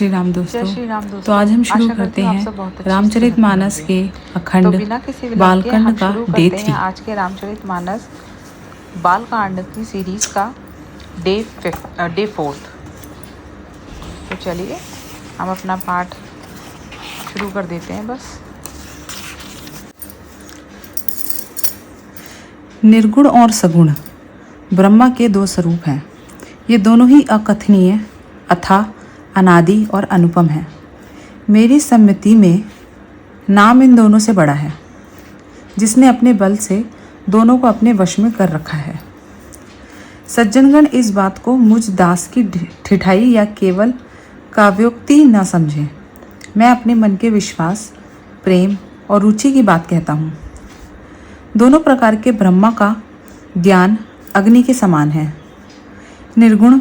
श्री राम जय श्री राम दोस्तों। तो दोस्तों। आज हम शुरू आशा करती करते हूँ आप हैं सब बहुत अच्छे से रामचरितमानस होंगे। के तो अखंड बिना किसी विलंब के बालकांड हम का शुरू डे करते 3। हैं आज के रामचरितमानस बालकांड की सीरीज का डे 4। तो चलिए हम अपना पाठ शुरू कर देते हैं। बस निर्गुण और सगुण ब्रह्मा के दो स्वरूप हैं। ये दोनों ही अकथनीय, अथाह, अनादि और अनुपम हैं। मेरी सम्मति में नाम इन दोनों से बड़ा है, जिसने अपने बल से दोनों को अपने वश में कर रखा है। सज्जनगण इस बात को मुझ दास की ठिठाई या केवल काव्योक्ति न समझें। मैं अपने मन के विश्वास, प्रेम और रुचि की बात कहता हूँ। दोनों प्रकार के ब्रह्मा का ज्ञान अग्नि के समान है। निर्गुण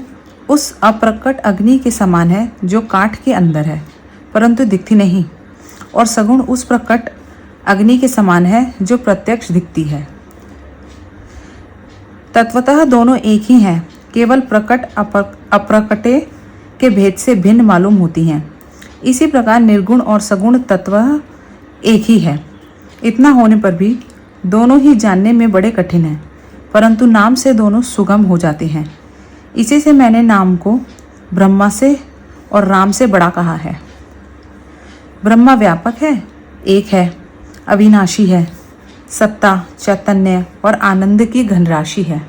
उस अप्रकट अग्नि के समान है जो काठ के अंदर है परंतु दिखती नहीं, और सगुण उस प्रकट अग्नि के समान है जो प्रत्यक्ष दिखती है। तत्वतः दोनों एक ही हैं, केवल प्रकट अप्रकटे के भेद से भिन्न मालूम होती हैं। इसी प्रकार निर्गुण और सगुण तत्व एक ही है। इतना होने पर भी दोनों ही जानने में बड़े कठिन हैं, परंतु नाम से दोनों सुगम हो जाते हैं। इसी से मैंने नाम को ब्रह्मा से और राम से बड़ा कहा है। ब्रह्मा व्यापक है, एक है, अविनाशी है, सत्ता, चैतन्य और आनंद की घनराशि है।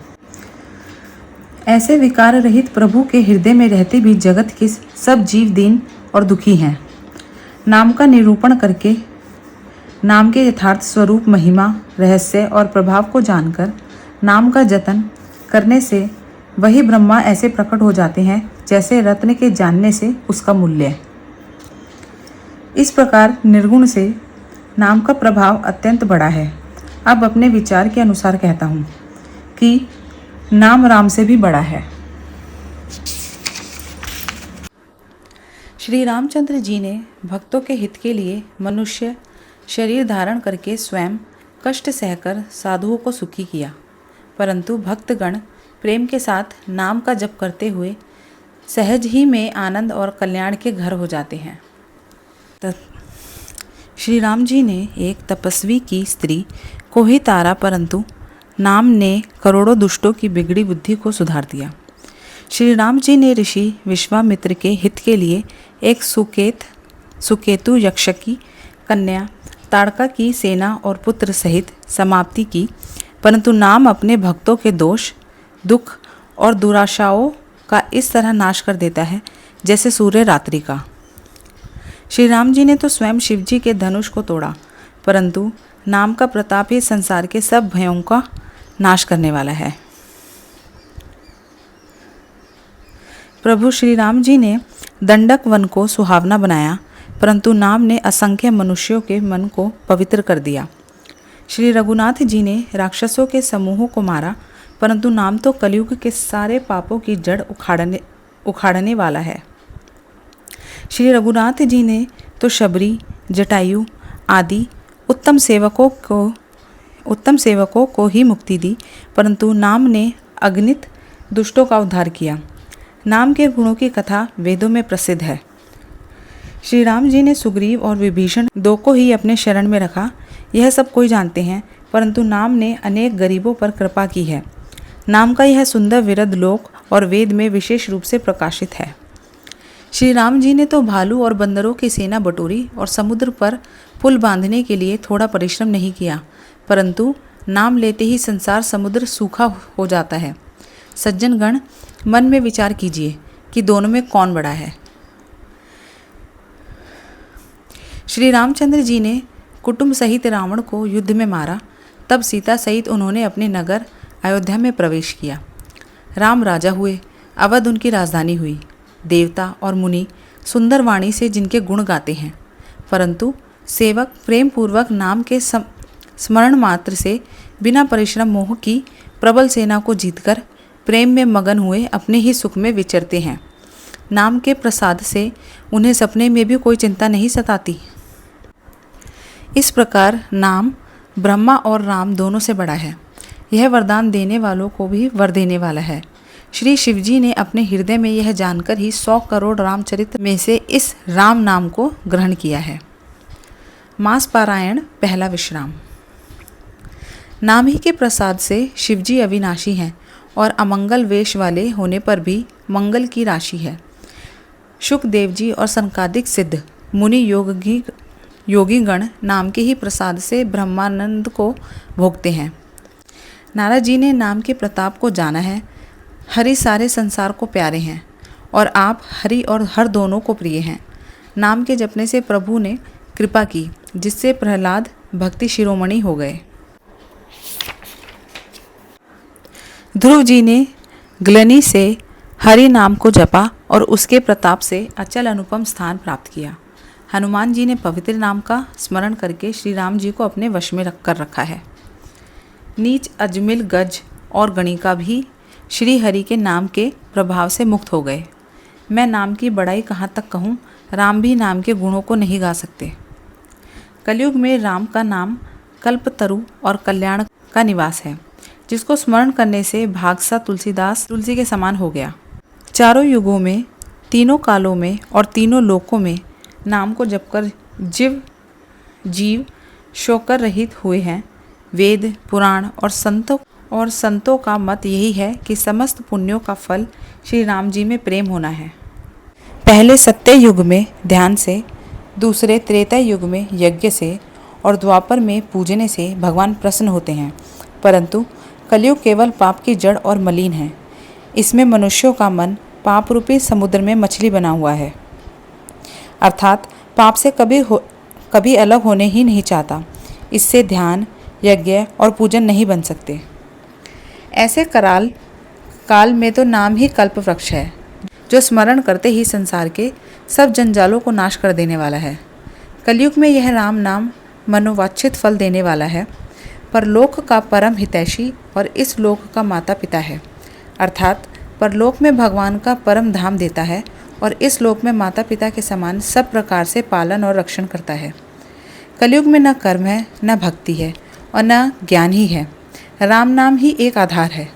ऐसे विकार रहित प्रभु के हृदय में रहते भी जगत के सब जीव दीन और दुखी हैं। नाम का निरूपण करके नाम के यथार्थ स्वरूप, महिमा, रहस्य और प्रभाव को जानकर नाम का जतन करने से वही ब्रह्मा ऐसे प्रकट हो जाते हैं जैसे रत्न के जानने से उसका मूल्य। इस प्रकार निर्गुण से नाम का प्रभाव अत्यंत बड़ा है। अब अपने विचार के अनुसार कहता हूँ कि नाम राम से भी बड़ा है। श्री रामचंद्र जी ने भक्तों के हित के लिए मनुष्य शरीर धारण करके स्वयं कष्ट सहकर साधुओं को सुखी किया, परंतु भक्तगण प्रेम के साथ नाम का जप करते हुए सहज ही में आनंद और कल्याण के घर हो जाते हैं। श्री राम जी ने एक तपस्वी की स्त्री को ही तारा, परंतु नाम ने करोड़ों दुष्टों की बिगड़ी बुद्धि को सुधार दिया। श्री राम जी ने ऋषि विश्वामित्र के हित के लिए एक सुकेतु यक्ष की कन्या ताड़का की सेना और पुत्र सहित समाप्ति की, परंतु नाम अपने भक्तों के दोष, दुख और दुराशाओं का इस तरह नाश कर देता है जैसे सूर्य रात्रि का। श्री राम जी ने तो स्वयं शिव जी के धनुष को तोड़ा, परंतु नाम का प्रताप ही संसार के सब भयों का नाश करने वाला है। प्रभु श्री राम जी ने दंडक वन को सुहावना बनाया, परंतु नाम ने असंख्य मनुष्यों के मन को पवित्र कर दिया। श्री रघुनाथ जी ने राक्षसों के समूहों को मारा, परंतु नाम तो कलयुग के सारे पापों की जड़ उखाड़ने वाला है। श्री रघुनाथ जी ने तो शबरी, जटायु आदि उत्तम सेवकों को ही मुक्ति दी, परंतु नाम ने अगणित दुष्टों का उद्धार किया। नाम के गुणों की कथा वेदों में प्रसिद्ध है। श्री राम जी ने सुग्रीव और विभीषण दो को ही अपने शरण में रखा, यह सब कोई जानते हैं, परंतु नाम ने अनेक गरीबों पर कृपा की है। नाम का यह सुंदर विरध लोक और वेद में विशेष रूप से प्रकाशित है। श्री राम जी ने तो भालू और बंदरों की सेना बटोरी और समुद्र पर पुल बांधने के लिए थोड़ा परिश्रम नहीं किया, परंतु नाम लेते ही संसार समुद्र सूखा हो जाता है। सज्जनगण, मन में विचार कीजिए कि दोनों में कौन बड़ा है। श्री रामचंद्र जी ने कुटुंब सहित रावण को युद्ध में मारा, तब सीता सहित उन्होंने अपने नगर अयोध्या में प्रवेश किया। राम राजा हुए, अवध उनकी राजधानी हुई। देवता और मुनि सुंदर वाणी से जिनके गुण गाते हैं, परंतु सेवक प्रेम पूर्वक नाम के स्मरण मात्र से बिना परिश्रम मोह की प्रबल सेना को जीतकर प्रेम में मगन हुए अपने ही सुख में विचरते हैं। नाम के प्रसाद से उन्हें सपने में भी कोई चिंता नहीं सताती। इस प्रकार नाम ब्रह्मा और राम दोनों से बड़ा है। यह वरदान देने वालों को भी वर देने वाला है। श्री शिवजी ने अपने हृदय में यह जानकर ही 100 करोड़ रामचरित में से इस राम नाम को ग्रहण किया है। मास पारायण पहला विश्राम। नाम ही के प्रसाद से शिवजी अविनाशी हैं और अमंगल वेश वाले होने पर भी मंगल की राशि है। शुकदेव जी और सनकादिक सिद्ध मुनि योगीगण नाम के ही प्रसाद से ब्रह्मानंद को भोगते हैं। नारद जी ने नाम के प्रताप को जाना है। हरि सारे संसार को प्यारे हैं और आप हरि और हर दोनों को प्रिय हैं। नाम के जपने से प्रभु ने कृपा की, जिससे प्रहलाद भक्ति शिरोमणि हो गए। ध्रुव जी ने ग्लनी से हरि नाम को जपा और उसके प्रताप से अचल अनुपम स्थान प्राप्त किया। हनुमान जी ने पवित्र नाम का स्मरण करके श्री राम जी को अपने वश में रखा है। नीच, अजमिल, गज और गणिका भी श्री हरि के नाम के प्रभाव से मुक्त हो गए। मैं नाम की बड़ाई कहाँ तक कहूँ, राम भी नाम के गुणों को नहीं गा सकते। कलयुग में राम का नाम कल्पतरु और कल्याण का निवास है, जिसको स्मरण करने से भागसा तुलसीदास तुलसी के समान हो गया। चारों युगों में, तीनों कालों में और तीनों लोकों में नाम को जपकर जीव शोकर रहित हुए हैं। वेद, पुराण और संतों का मत यही है कि समस्त पुण्यों का फल श्री राम जी में प्रेम होना है। पहले सत्य युग में ध्यान से, दूसरे त्रेता युग में यज्ञ से और द्वापर में पूजने से भगवान प्रसन्न होते हैं। परंतु कलयुग केवल पाप की जड़ और मलिन है। इसमें मनुष्यों का मन पाप रूपी समुद्र में मछली बना हुआ है, अर्थात पाप से कभी अलग होने ही नहीं चाहता। इससे ध्यान, यज्ञ और पूजन नहीं बन सकते। ऐसे काल में तो नाम ही कल्प वृक्ष है, जो स्मरण करते ही संसार के सब जंजालों को नाश कर देने वाला है। कलयुग में यह राम नाम मनोवांछित फल देने वाला है। परलोक का परम हितैषी और इस लोक का माता पिता है, अर्थात परलोक में भगवान का परम धाम देता है और इस लोक में माता पिता के समान सब प्रकार से पालन और रक्षण करता है। कलयुग में न कर्म है, न भक्ति है और न ज्ञान ही है। राम नाम ही एक आधार है।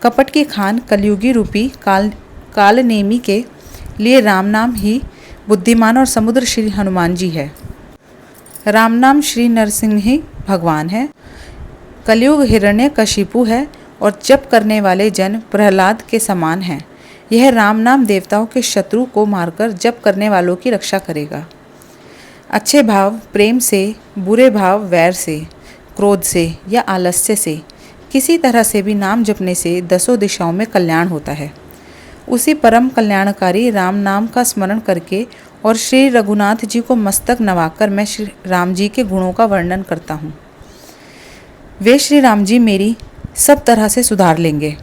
कपट की खान कलयुगी रूपी कालनेमी के लिए राम नाम ही बुद्धिमान और समुद्र श्री हनुमान जी है। राम नाम श्री नरसिंह ही भगवान है। कलयुग हिरण्यकशिपु है और जप करने वाले जन प्रहलाद के समान हैं। यह राम नाम देवताओं के शत्रु को मारकर जप करने वालों की रक्षा करेगा। अच्छे भाव प्रेम से, बुरे भाव वैर से, क्रोध से या आलस्य से, किसी तरह से भी नाम जपने से 10 दिशाओं में कल्याण होता है। उसी परम कल्याणकारी राम नाम का स्मरण करके और श्री रघुनाथ जी को मस्तक नवाकर मैं श्री राम जी के गुणों का वर्णन करता हूँ। वे श्री राम जी मेरी सब तरह से सुधार लेंगे,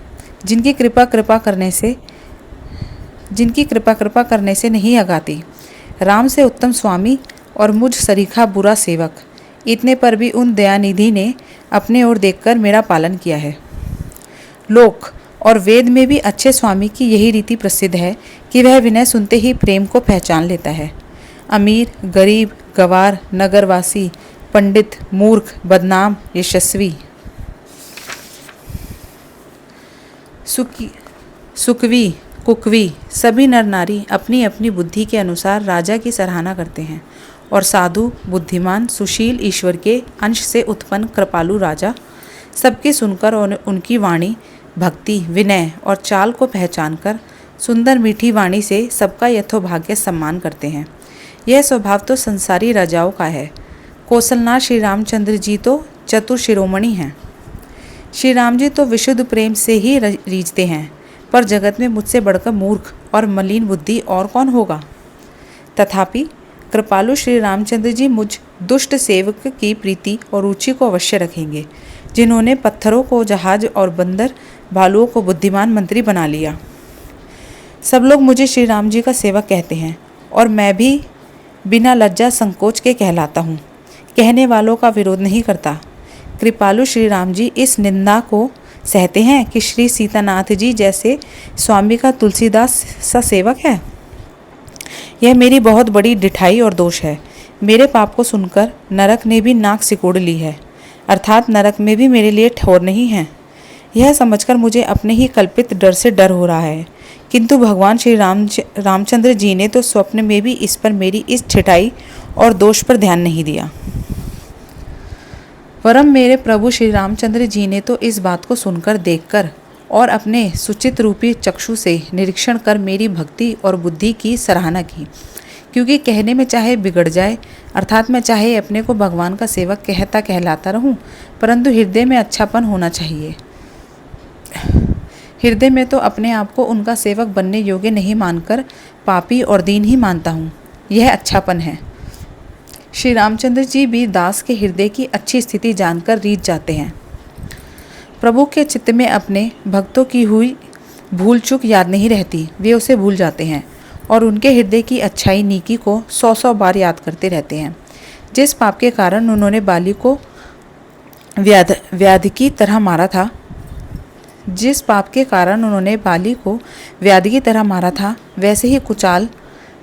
जिनकी कृपा करने से नहीं अगाती। राम से उत्तम स्वामी और मुझ सरीखा बुरा सेवक, इतने पर भी उन दयानिधि ने अपने ओर देखकर मेरा पालन किया है। लोक और वेद में भी अच्छे स्वामी की यही रीति प्रसिद्ध है कि वह विनय सुनते ही प्रेम को पहचान लेता है। अमीर, गरीब, गवार, नगरवासी, पंडित, मूर्ख, बदनाम, यशस्वी, सुकवी, कुकवी, सभी नर नारी अपनी अपनी बुद्धि के अनुसार राजा की सराहना करते हैं और साधु, बुद्धिमान, सुशील, ईश्वर के अंश से उत्पन्न कृपालु राजा सबकी सुनकर और उनकी वाणी, भक्ति, विनय और चाल को पहचानकर सुंदर मीठी वाणी से सबका यथोभाग्य सम्मान करते हैं। यह स्वभाव तो संसारी राजाओं का है। कौशलनाथ श्री रामचंद्र जी तो चतुर शिरोमणि हैं। श्री राम जी तो विशुद्ध प्रेम से ही रीझते हैं, पर जगत में मुझसे बढ़कर मूर्ख और मलिन बुद्धि और कौन होगा। तथापि कृपालु श्री रामचंद्र जी मुझ दुष्ट सेवक की प्रीति और रुचि को अवश्य रखेंगे, जिन्होंने पत्थरों को जहाज और बंदर भालुओं को बुद्धिमान मंत्री बना लिया। सब लोग मुझे श्री राम जी का सेवक कहते हैं और मैं भी बिना लज्जा संकोच के कहलाता हूँ। कहने वालों का विरोध नहीं करता। कृपालु श्री राम जी इस निंदा को सहते हैं कि श्री सीतानाथ जी जैसे स्वामी का तुलसीदास सा सेवक है। यह मेरी बहुत बड़ी डिठाई और दोष है। मेरे पाप को सुनकर नरक ने भी नाक सिकोड़ ली है, अर्थात नरक में भी मेरे लिए ठौर नहीं है। यह समझकर मुझे अपने ही कल्पित डर से डर हो रहा है, किंतु भगवान श्री रामचंद्र जी ने तो स्वप्न में भी इस पर मेरी इस छिटाई और दोष पर ध्यान नहीं दिया। वरम मेरे प्रभु श्री रामचंद्र जी ने तो इस बात को सुनकर, देखकर और अपने सुचित रूपी चक्षु से निरीक्षण कर मेरी भक्ति और बुद्धि की सराहना की, क्योंकि कहने में चाहे बिगड़ जाए, अर्थात मैं चाहे अपने को भगवान का सेवक कहलाता रहूं, परंतु हृदय में अच्छापन होना चाहिए। हृदय में तो अपने आप को उनका सेवक बनने योग्य नहीं मानकर पापी और दीन ही मानता हूँ। यह अच्छापन है। श्री रामचंद्र जी भी दास के हृदय की अच्छी स्थिति जानकर रीझ जाते हैं। प्रभु के चित्त में अपने भक्तों की हुई भूल चूक याद नहीं रहती, वे उसे भूल जाते हैं और उनके हृदय की अच्छाई नीकी को 100 बार याद करते रहते हैं। जिस पाप के कारण उन्होंने बाली को व्याधि की तरह मारा था, जिस पाप के कारण उन्होंने बाली को व्याधि की तरह मारा था, वैसे ही कुचाल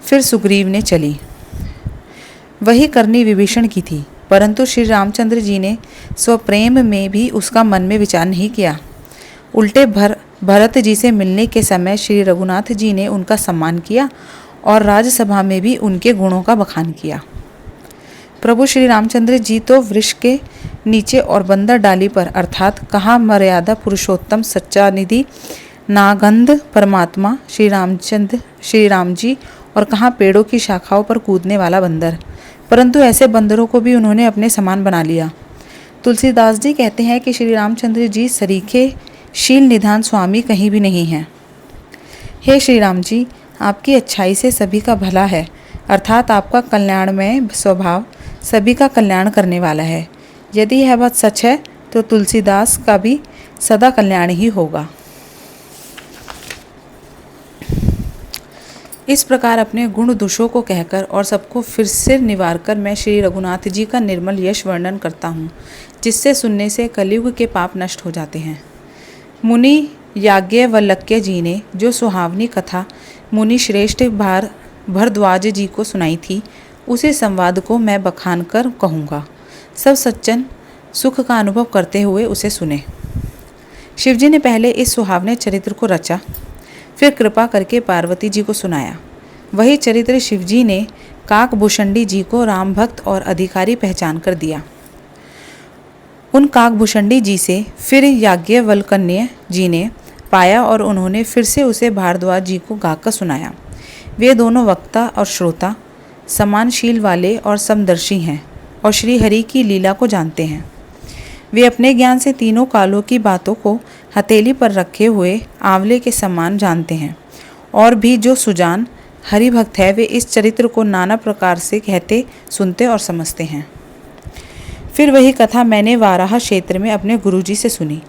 फिर सुग्रीव ने चली। वही करनी विभीषण की थी, परंतु श्री रामचंद्र जी ने स्वप्रेम में भी उसका मन में विचार नहीं किया। उल्टे भरत जी से मिलने के समय श्री रघुनाथ जी ने उनका सम्मान किया और राज्यसभा में भी उनके गुणों का बखान किया। प्रभु श्री रामचंद्र जी तो वृक्ष के नीचे और बंदर डाली पर, अर्थात कहाँ मर्यादा पुरुषोत्तम सच्चा निधि नागंध परमात्मा श्री राम जी और कहाँ पेड़ों की शाखाओं पर कूदने वाला बंदर, परंतु ऐसे बंदरों को भी उन्होंने अपने समान बना लिया। तुलसीदास जी कहते हैं कि श्री रामचंद्र जी सरीखे शील निधान स्वामी कहीं भी नहीं हैं। हे श्री राम जी, आपकी अच्छाई से सभी का भला है, अर्थात आपका कल्याणमय स्वभाव सभी का कल्याण करने वाला है। यदि यह बात सच है तो तुलसीदास का भी सदा कल्याण ही होगा। इस प्रकार अपने गुण दोषों को कहकर और सबको फिर से निवार कर मैं श्री रघुनाथ जी का निर्मल यश वर्णन करता हूँ, जिससे सुनने से कलयुग के पाप नष्ट हो जाते हैं। मुनि याज्ञवल्क्य जी ने जो सुहावनी कथा मुनि श्रेष्ठ भरद्वाज जी को सुनाई थी, उसी संवाद को मैं बखान कर कहूँगा। सब सज्जन सुख का अनुभव करते हुए उसे सुने। शिवजी ने पहले इस सुहावने चरित्र को रचा, फिर कृपा करके पार्वती जी को सुनाया। वही चरित्र शिवजी ने काकभूषणी जी को राम भक्त और अधिकारी पहचान कर दिया। उन काकभूषणी जी से फिर याज्ञवल्क्य जी ने पाया और उन्होंने फिर से उसे भारद्वाज जी को गाकर सुनाया। वे दोनों वक्ता और श्रोता समानशील वाले और समदर्शी हैं और श्री हरि की लीला को जानते हैं। वे अपने ज्ञान से तीनों कालों की बातों को हथेली पर रखे हुए आंवले के समान जानते हैं, और भी जो सुजान हरि भक्त है वे इस चरित्र को नाना प्रकार से कहते, सुनते और समझते हैं। फिर वही कथा मैंने वाराह क्षेत्र में अपने गुरुजी से सुनी,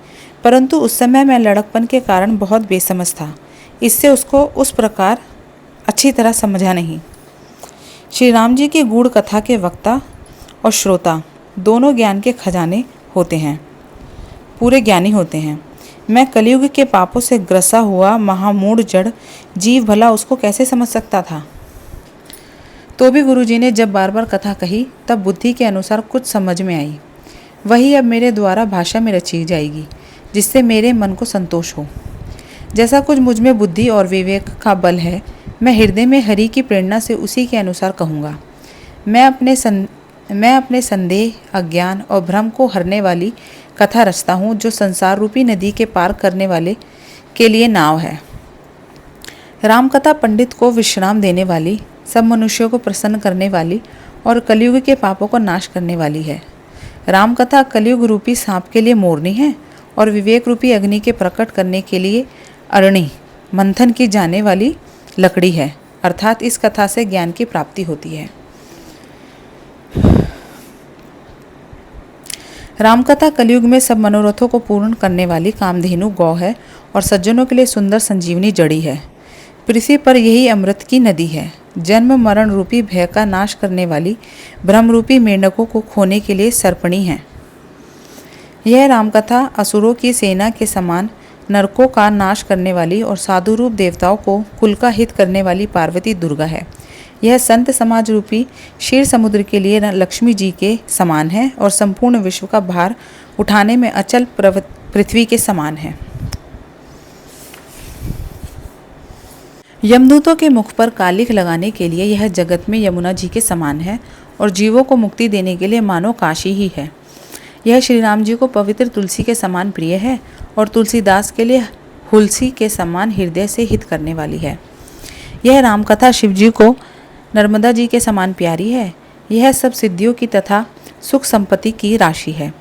परंतु उस समय मैं लड़कपन के कारण बहुत बेसमझ था, इससे उसको उस प्रकार अच्छी तरह समझा नहीं। श्री राम जी की गूढ़ कथा के वक्ता और श्रोता दोनों ज्ञान के खजाने होते हैं, पूरे ज्ञानी होते हैं। मैं कलयुग के पापों से ग्रसा हुआ महामूढ़ जड़ जीव भला उसको कैसे समझ सकता था। तो भी गुरुजी ने जब बार बार कथा कही तब बुद्धि के अनुसार कुछ समझ में आई। वही अब मेरे द्वारा भाषा में रची जाएगी, जिससे मेरे मन को संतोष हो। जैसा कुछ मुझ में बुद्धि और विवेक का बल है, मैं हृदय में हरि की प्रेरणा से उसी के अनुसार कहूँगा। मैं अपने संदेह, अज्ञान और भ्रम को हरने वाली कथा रचता हूँ, जो संसार रूपी नदी के पार करने वाले के लिए नाव है। रामकथा पंडित को विश्राम देने वाली, सब मनुष्यों को प्रसन्न करने वाली और कलयुग के पापों को नाश करने वाली है। रामकथा कलयुग रूपी सांप के लिए मोरनी है और विवेक रूपी अग्नि के प्रकट करने के लिए अरणी मंथन की जाने वाली लकड़ी है, अर्थात इस कथा से ज्ञान की प्राप्ति होती है। रामकथा कलयुग में सब मनोरथों को पूर्ण करने वाली कामधेनु गौ है और सज्जनों के लिए सुंदर संजीवनी जड़ी है। पृथ्वी पर यही अमृत की नदी है। जन्म मरण रूपी भय का नाश करने वाली ब्रह्म रूपी मेंढकों को खोने के लिए सर्पणी है। यह रामकथा असुरों की सेना के समान नरकों का नाश करने वाली और साधु रूप देवताओं को कुल का हित करने वाली पार्वती दुर्गा है। यह संत समाज रूपी क्षीर समुद्र के लिए लक्ष्मी जी के समान है और संपूर्ण विश्व का भार उठाने में अचल पृथ्वी के समान है। यमदूतों के मुख पर कालिख लगाने के लिए यह जगत में यमुना जी के समान है और जीवों को मुक्ति देने के लिए मानो काशी ही है। यह श्री राम जी को पवित्र तुलसी के समान प्रिय है और तुलसीदास के लिए हुलसी के समान हृदय से हित करने वाली है। यह रामकथा शिव जी को नर्मदा जी के समान प्यारी है। यह सब सिद्धियों की तथा सुख संपत्ति की राशि है।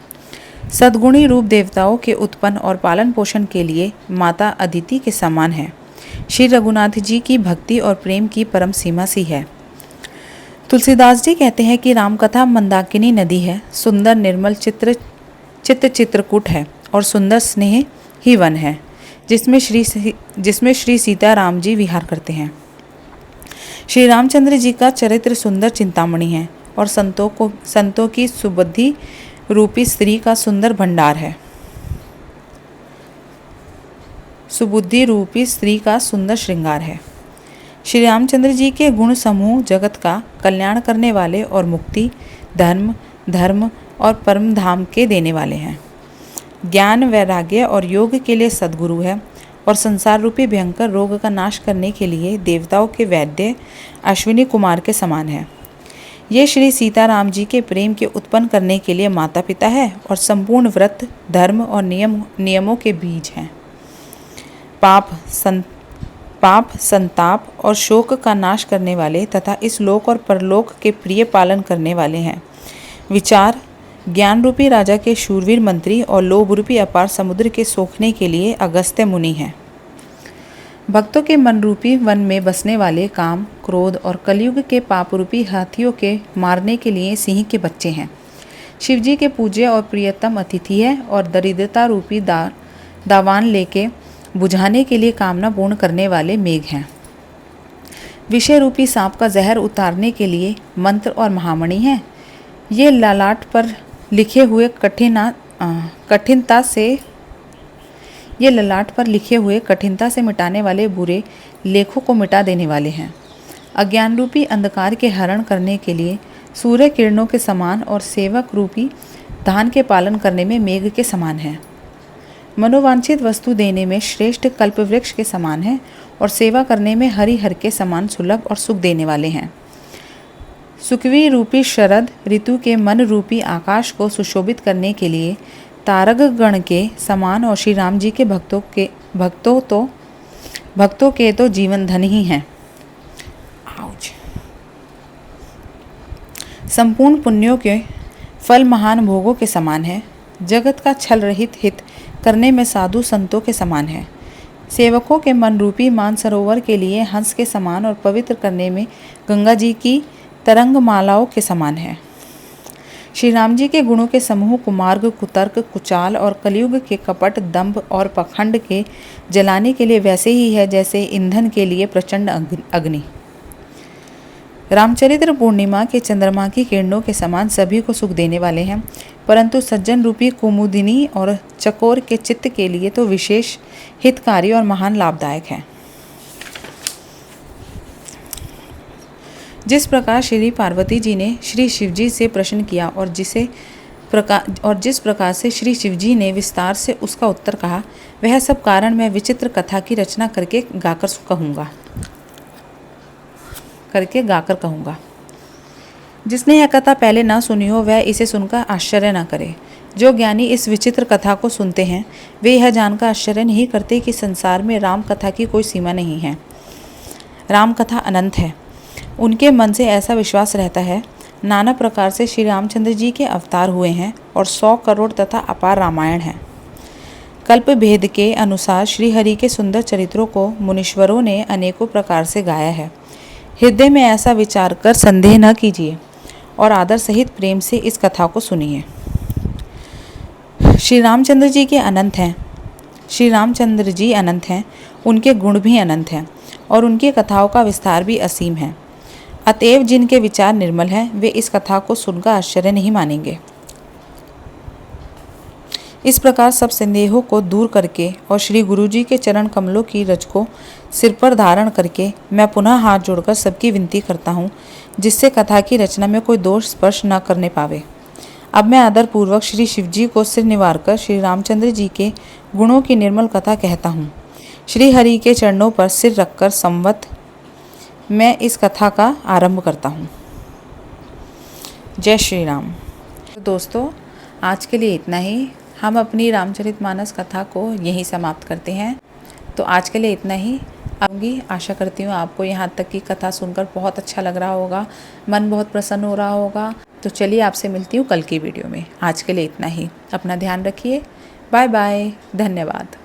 सद्गुणी रूप देवताओं के उत्पन्न और पालन पोषण के लिए माता अदिति के समान है। श्री रघुनाथ जी की भक्ति और प्रेम की परम सीमा सी है। तुलसीदास जी कहते हैं कि रामकथा मंदाकिनी नदी है, सुंदर निर्मल चित्रकूट है और सुंदर स्नेह ही वन है, जिसमें श्री सीता राम जी विहार करते हैं। श्री रामचंद्र जी का चरित्र सुंदर चिंतामणि है और संतों की सुबुद्धि रूपी स्त्री का सुंदर भंडार है। सुबुद्धि रूपी स्त्री का सुंदर श्रृंगार है। श्री रामचंद्र जी के गुण समूह जगत का कल्याण करने वाले और मुक्ति, धर्म और परम धाम के देने वाले हैं। ज्ञान, वैराग्य और योग के लिए सद्गुरु है और संसार रूपी भयंकर रोग का नाश करने के लिए देवताओं के वैद्य अश्विनी कुमार के समान है। ये श्री सीताराम जी के प्रेम के उत्पन्न करने के लिए माता पिता है और संपूर्ण व्रत, धर्म और नियमों के बीज हैं। पाप, संताप और शोक का नाश करने वाले तथा इस लोक और परलोक के प्रिय पालन करने वाले हैं। विचार, ज्ञान रूपी राजा के शूरवीर मंत्री और लोभ रूपी अपार समुद्र के सोखने के लिए अगस्त्य मुनि हैं। भक्तों के मन रूपी वन में बसने वाले काम, क्रोध और कलयुग के पाप रूपी हाथियों के मारने के लिए सिंह के बच्चे हैं। शिवजी के पूज्य और प्रियतम अतिथि है और दरिद्रता रूपी दावान लेके बुझाने के लिए कामना पूर्ण करने वाले मेघ हैं। विषय रूपी सांप का जहर उतारने के लिए मंत्र और महामणि हैं। ये ललाट पर लिखे हुए कठिनता से मिटाने वाले बुरे लेखों को मिटा देने वाले हैं। अज्ञान रूपी अंधकार के हरण करने के लिए सूर्य किरणों के समान और सेवक रूपी धान के पालन करने में मेघ के समान है। मनोवांछित वस्तु देने में श्रेष्ठ कल्पवृक्ष के समान है और सेवा करने में हरिहर के समान सुलभ और सुख देने वाले हैं। सुकवी रूपी शरद ऋतु के मन रूपी आकाश को सुशोभित करने के लिए तारक गण के समान और श्री राम जी के भक्तों के तो जीवन धन ही हैं। संपूर्ण पुण्यों के फल महान भोगों के समान है। जगत का छल रहित हित करने में साधु संतों के समान है। सेवकों के मन रूपी मानसरोवर के लिए हंस के समान और पवित्र करने में गंगा जी की तरंग मालाओं के समान है। श्री राम जी के गुणों के समूह कुमार्ग, कुतर्क, कुचाल और कलयुग के कपट, दंभ और पखंड के जलाने के लिए वैसे ही है जैसे ईंधन के लिए प्रचंड अग्नि। रामचरित्र पूर्णिमा के चंद्रमा की किरणों के समान सभी को सुख देने वाले हैं, परंतु सज्जन रूपी कुमुदिनी और चकोर के चित्त के लिए तो विशेष हितकारी और महान लाभदायक है। जिस प्रकार श्री पार्वती जी ने श्री शिवजी से प्रश्न किया और जिस प्रकार से श्री शिवजी ने विस्तार से उसका उत्तर कहा, वह सब कारण मैं विचित्र कथा की रचना करके गाकर कहूँगा। जिसने यह कथा पहले ना सुनी हो वह इसे सुनकर आश्चर्य न करे। जो ज्ञानी इस विचित्र कथा को सुनते हैं वे यह जानकर आश्चर्य नहीं करते कि संसार में राम कथा की कोई सीमा नहीं है। राम कथा अनंत है। उनके मन से ऐसा विश्वास रहता है नाना प्रकार से श्री रामचंद्र जी के अवतार हुए हैं और 100 करोड़ तथा अपार रामायण हैं। कल्प भेद के अनुसार श्री हरि के सुंदर चरित्रों को मुनीश्वरों ने अनेकों प्रकार से गाया है। हृदय में ऐसा विचार कर संदेह न कीजिए और आदर सहित प्रेम से इस कथा को सुनिए। श्री रामचंद्र जी अनंत हैं, उनके गुण भी अनंत हैं और उनकी कथाओं का विस्तार भी असीम है। अतएव जिनके विचार निर्मल हैं वे इस कथा को सुनकर आश्चर्य नहीं मानेंगे। इस प्रकार सब संदेहों को दूर करके और श्री गुरु जी के चरण कमलों की रज को सिर पर धारण करके मैं पुनः हाथ जोड़कर सबकी विनती करता हूँ, जिससे कथा की रचना में कोई दोष स्पर्श न करने पावे। अब मैं आदरपूर्वक श्री शिवजी को सिर निवार कर श्री रामचंद्र जी के गुणों की निर्मल कथा कहता हूँ। श्री हरि के चरणों पर सिर रखकर संवत मैं इस कथा का आरंभ करता हूँ। जय श्री राम। तो दोस्तों, आज के लिए इतना ही। हम अपनी रामचरितमानस कथा को यहीं समाप्त करते हैं। तो आज के लिए इतना ही। आशा करती हूँ आपको यहाँ तक की कथा सुनकर बहुत अच्छा लग रहा होगा, मन बहुत प्रसन्न हो रहा होगा। तो चलिए, आपसे मिलती हूँ कल की वीडियो में। आज के लिए इतना ही। अपना ध्यान रखिए। Bye bye. धन्यवाद।